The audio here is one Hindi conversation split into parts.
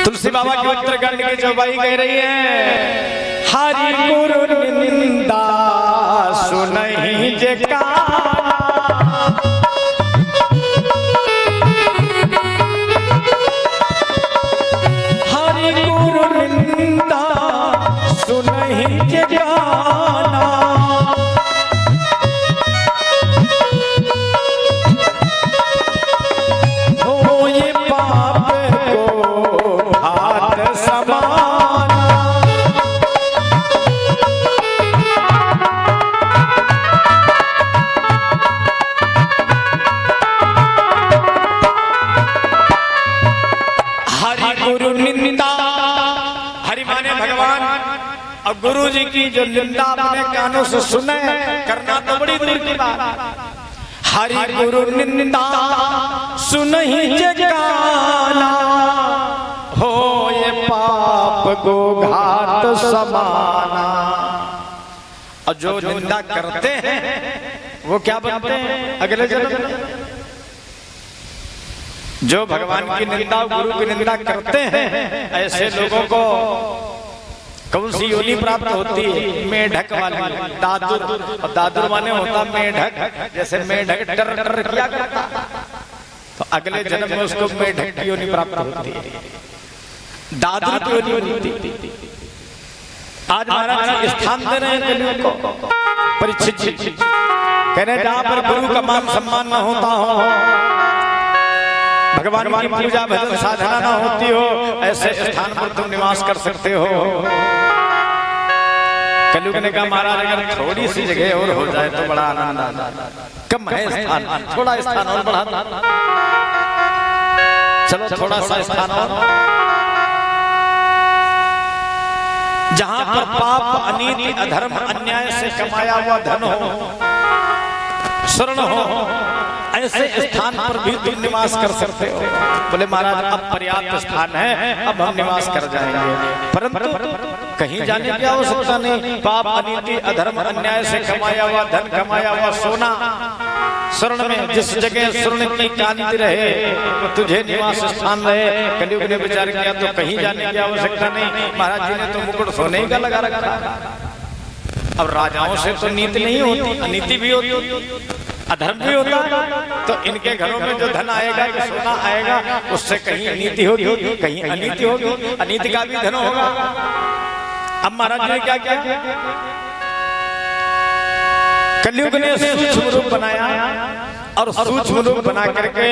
तुलसी बाबा के उत्तरखंड की चौपाई कह रही है, हरि गुरु निंदा सुनहि जे काना, हरि गुरु निंदा सुनहि जे काना, हो ये पाप को हाथ समाना, हरि गुरु निंदा, हरि माने भगवान, अब गुरु जी की जो निंदा अपने कानों से सुने करना तो बड़ी दूर की बात। हरि गुरु निंदा सुनहि जे काना, हो ये पाप को घात समाना। और जो निंदा करते हैं वो क्या बनते हैं अगले जन्म में? जो भगवान की निंदा गुरु की निंदा करते हैं ऐसे लोगों को कौन सी योनि प्राप्त होती है? मेढक वाली, दादुर। और दादुर माने होता मेढक, जैसे मेढक टर टर किया करता तो अगले जन्म में उसको मेढक की योनि प्राप्त होती है, दादुर की योनि होती है। आज महाराज स्थान दे रहे हैं कलियुग को परीक्षित जी, कह रहे जहां पर गुरु का मान सम्मान न होता हो, भगवान की पूजा भजन साधना न होती हो, ऐसे स्थान पर तुम निवास कर सकते हो। कलियुग ने कहा महाराज अगर थोड़ी सी जगह और हो जाए तो बड़ा आनंद आता, कम है स्थान, थोड़ा स्थान और बढ़ा, चलो थोड़ा सा स्थान और, जहां पर पाप अनीति अधर्म अन्याय से कमाया हुआ धन हो, स्वर्ण हो, ऐसे स्थान पर भी तुम निवास कर सकते हो। बोले महाराज अब पर्याप्त स्थान है, अब हम निवास कर जाएंगे, परंतु कहीं जाने की आवश्यकता नहीं। पाप अनीति अधर्म अन्याय से कमाया हुआ धन, कमाया हुआ सोना, स्वर्ण में जिस जगह स्वर्ण की कांति रहे तो तुझे निवास स्थान रहे। कलियुग ने विचार किया तो कहीं जाने की आवश्यकता नहीं, महाराज जी ने तो मुकुट सोने का लगा रखा। अब राजाओं से तो नीति नहीं होती, अनीति भी होती, अधर्म भी होता, तो इनके घरों में जो धन आएगा, जो सोना आएगा, उससे कहीं नीति होगी, कहीं अनीति होगी, अनीति का भी धन होगा। अब महाराज ने क्या किया? कलियुग ने सूक्ष्म रूप बनाया और सूक्ष्म रूप बना करके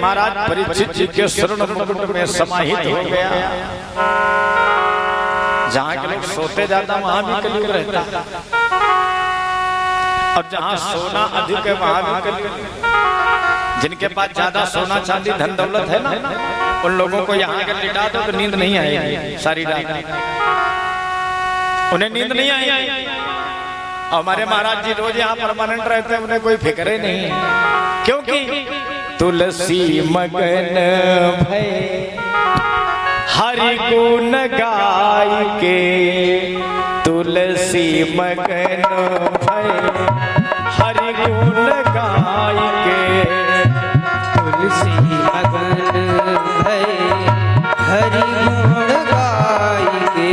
महाराज परीक्षित जी के स्वर्ण मुकुट में समाहित हो गया। जहां के लोग सोते जाता वहां भी कलियुग रहता, और जहां सोना अधिक है वहां भी कलियुग। जिनके पास ज्यादा सोना चांदी धन दौलत है ना, उन लोगों को यहाँ अगर लिटा दो तो नींद नहीं आएगी सारी रात, उन्हें नींद नहीं आएगी। हमारे महाराज जी रोज यहाँ परमानेंट रहते हैं, उन्हें कोई फिक्र ही नहीं है, क्योंकि तुलसी मगन भय हरि गुण गाय के, तुलसी मगन भय हरि गुण गाय के, तुलसी मगन भय हरि गुण गाय के,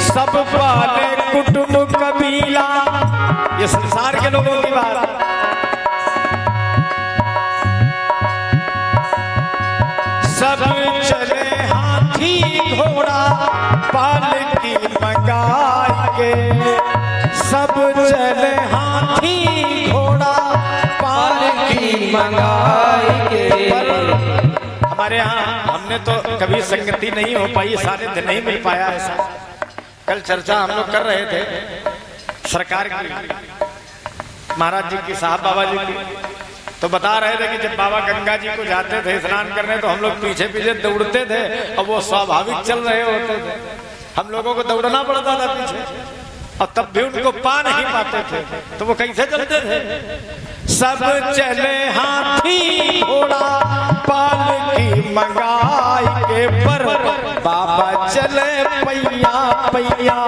सब पाले कुटुंब कबीला, ये संसार के लोगों की बात। सब चले हाथी घोड़ा पालकी मंगाई के, सब चले हाथी घोड़ा पालकी मंगाई के। हमारे यहाँ हमने तो कभी संगति नहीं हो पाई, सानिध्य नहीं मिल पाया ऐसा। कल चर्चा हम लोग कर रहे थे सरकार की, महाराज जी की, साहब बाबा जी की, तो बता रहे थे कि जब बाबा गंगा जी को जाते थे स्नान करने तो हम लोग पीछे पीछे दौड़ते थे, और वो स्वाभाविक चल रहे होते थे, हम लोगों को दौड़ना पड़ता था पीछे, और तब भी उनको पा नहीं पाते थे, तो वो कैसे चलते थे? सब चले हाथी घोड़ा पालकी मंगाई के, पर बाबा चले पैया पैया,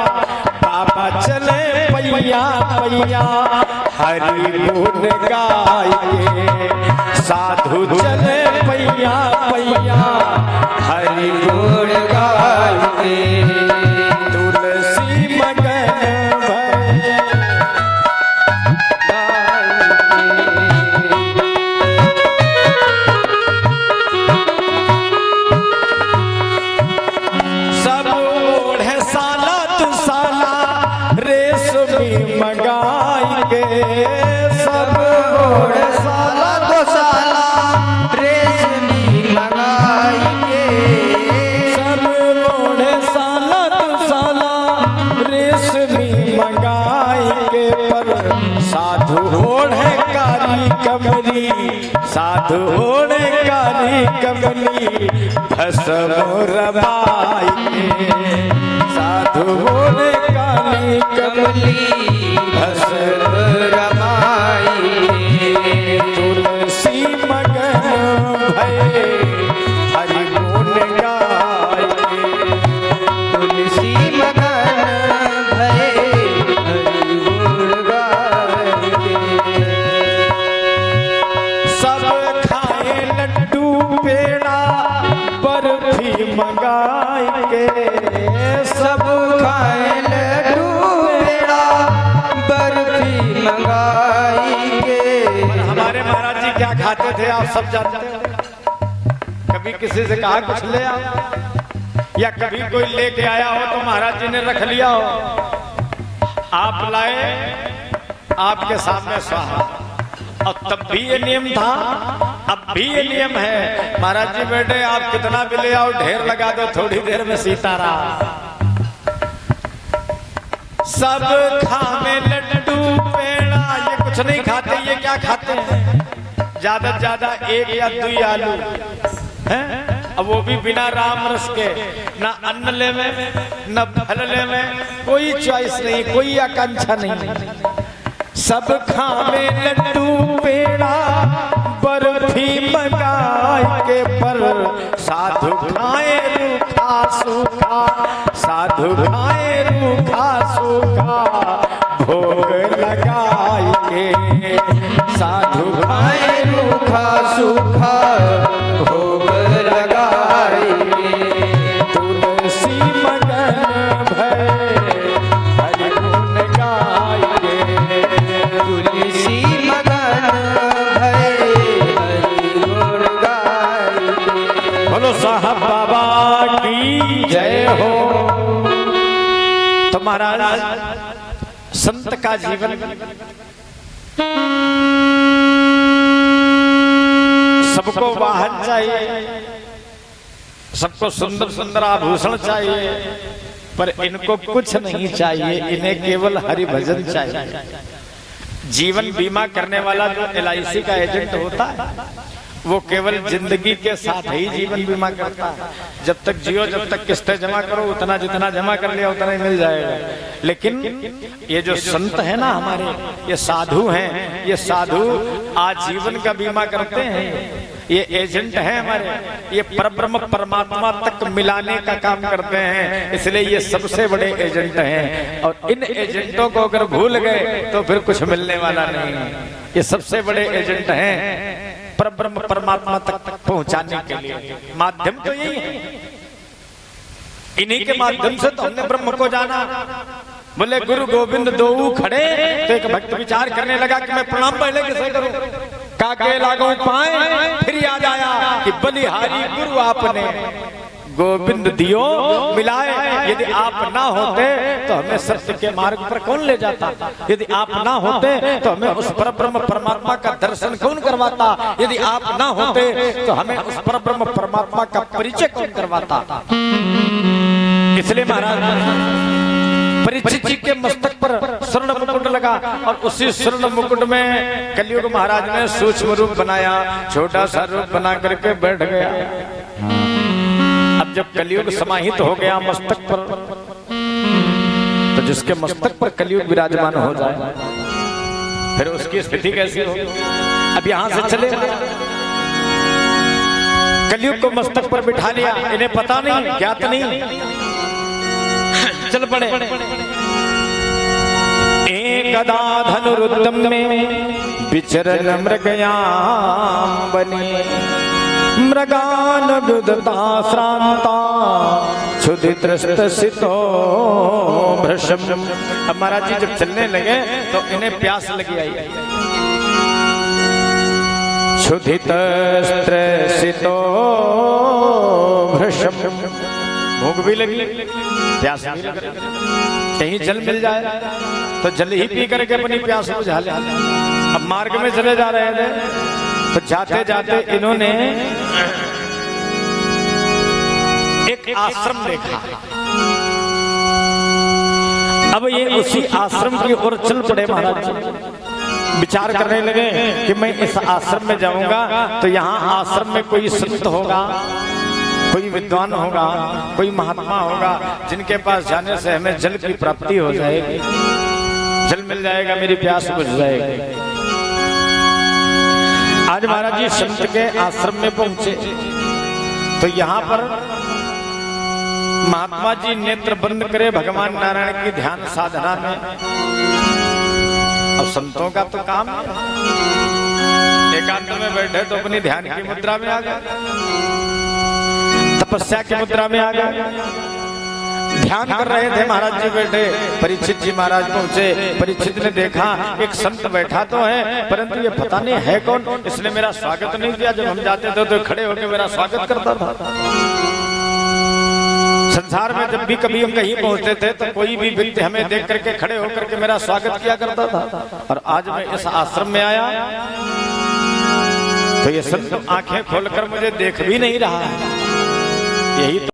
बाबा चले पैया पैया हरि गुण गाय के साधु चले पैया पैया हरि गुण गाय के तुलसी मगन भय सब ओढ़े साला तू साला रेशमी मंगाई के सब ओढ़े साला तू साला रेशमी मंगाई के सब ओढ़े साला तू साला रेशमी मंगाई के पर साधु ओढ़े कारी कमली साधु ओढ़े कारी कमली भस्म रमाई के साधु ओढ़े कारी कमली भस्म रमाई के तुलसी मगन भय हरि गुण गाय के तुलसी मगन भय हरि गुण गाय के सब खाए लड्डू पेड़ा बर्फी मंगाई के सब खाए लड्डू पेड़ा बर्फी मंगाई के हमारे महाराज जी क्या खाते थे आप सब जानते हो। कभी किसी से कहा कुछ ले आओ या कभी कोई लेके आया हो तो महाराज जी ने रख लिया हो आप लाए आपके सामने स्वाहा और तब भी ये नियम था अब भी ये नियम है महाराज जी बैठे आप कितना भी ले आओ ढेर लगा दो थोड़ी देर में सीताराम सब खाने लड्डू पेड़ा ये कुछ नहीं खाते ये क्या खाते हैं ज्यादा से ज्यादा एक या दो आलू हैं अब वो भी बिना राम रस के ना अन्न ले में न फल ले में कोई चॉइस नहीं कोई आकांक्षा नहीं सब खाने लड्डू पेड़ा बर्फी मंगाई के पर साधु खाए रूखा सूखा साधु खाए रूखा सूखा भोग लगाई के साधु खाए रूखा सूखा भोग लगाई के तुलसी मगन भय हरि गुण गाय के तुलसी मगन भय हरि गुण गाय के बोलो साहब बाबा की जय हो। तो महाराज संत का जीवन सबको वाहन चाहिए सबको सुंदर सुंदर आभूषण चाहिए पर इनको कुछ नहीं चाहिए इन्हें केवल हरि भजन चाहिए। जीवन बीमा करने वाला जो LIC का एजेंट होता है वो केवल जिंदगी के साथ ही जीवन बीमा करता है। जब तक जियो जब तक किस्तें जमा करो उतना जितना जमा कर लिया उतना ही मिल जाएगा। लेकिन ये जो संत है ना हमारे ये साधु हैं ये साधु आजीवन का बीमा करते हैं ये एजेंट हैं हमारे ये परब्रह्म परमात्मा तक मिलाने का काम करते हैं इसलिए ये सबसे बड़े एजेंट हैं और इन एजेंटों को अगर भूल गए तो फिर कुछ मिलने वाला नहीं है। ये सबसे बड़े एजेंट हैं परब्रह्म परमात्मा तक पहुंचाने के लिए माध्यम तो यही है इन्हीं के माध्यम से तो हमने ब्रह्म को जाना। बोले गुरु गोविंद दो खड़े तो एक भक्त विचार करने लगा कि मैं प्रणाम पहले किसे करूं काके लागू पाए फिर याद आया कि बलिहारी गुरु आपने गोविंद दियो मिलाए यदि आप ना होते तो हमें सत्य के मार्ग पर कौन ले जाता यदि आप ना होते तो हमें उस परब्रह्म परमात्मा का दर्शन कौन करवाता यदि आप ना होते तो हमें उस परब्रह्म परमात्मा का परिचय कौन करवाता। इसलिए महाराज परीक्षित जी के मस्तक पर स्वर्ण मुकुट लगा और उसी स्वर्ण मुकुट में कलयुग महाराज ने सूक्ष्म रूप बनाया छोटा सा रूप बना करके बैठ गया। अब जब कलयुग समाहित हो गया मस्तक पर तो जिसके मस्तक पर कलयुग विराजमान हो जाए फिर उसकी स्थिति कैसी होगी। अब यहां से चले कलयुग को मस्तक पर बिठा लिया इन्हें पता नहीं ज्ञात नहीं चल पड़े गदा धनुरुद्दम में विचरण मृगयाम बने मृगान गुदता श्रांता क्षुधित त्रसितो भृशम। अब महाराज जी जब चलने लगे तो इन्हें प्यास लगी आई। क्षुधित त्रसितो भृशम, भूख भी लगी प्यास भी लगी, कहीं जल मिल जाए तो जल ही पी करके अपनी प्यास बुझा ले। अब मार्ग में चले जा रहे थे तो जाते जाते इन्होंने एक आश्रम देखा। अब ये उसी आश्रम की ओर चल पड़े महाराज जी। विचार करने लगे कि मैं इस आश्रम में जाऊंगा तो यहाँ आश्रम में कोई संत होगा, कोई विद्वान होगा, कोई महात्मा होगा जिनके पास जाने से हमें जल की प्राप्ति हो जाएगी, जल मिल जाएगा, मेरी प्यास बुझ जाएगी। आज महाराज जी संत के आश्रम में पहुंचे तो यहाँ पर महात्मा जी नेत्र बंद करे भगवान नारायण की ध्यान साधना में। अब संतों का तो काम है, एकांत में बैठे तो अपनी ध्यान की मुद्रा में आ गए, तपस्या की मुद्रा में आ गए, ध्यान कर रहे थे महाराज जी बैठे। परीक्षित जी महाराज पहुंचे, परीक्षित ने देखा एक संत बैठा तो है परंतु ये पता नहीं है कौन, इसने मेरा स्वागत नहीं किया। जब हम जाते थे तो खड़े होकर मेरा स्वागत करता था। संसार में जब भी कभी हम कहीं पहुंचते थे तो कोई भी व्यक्ति हमें देख करके खड़े होकर के मेरा स्वागत किया करता था, और आज मैं इस आश्रम में आया तो ये संत आंखें खोलकर मुझे देख भी नहीं रहा है। यही तो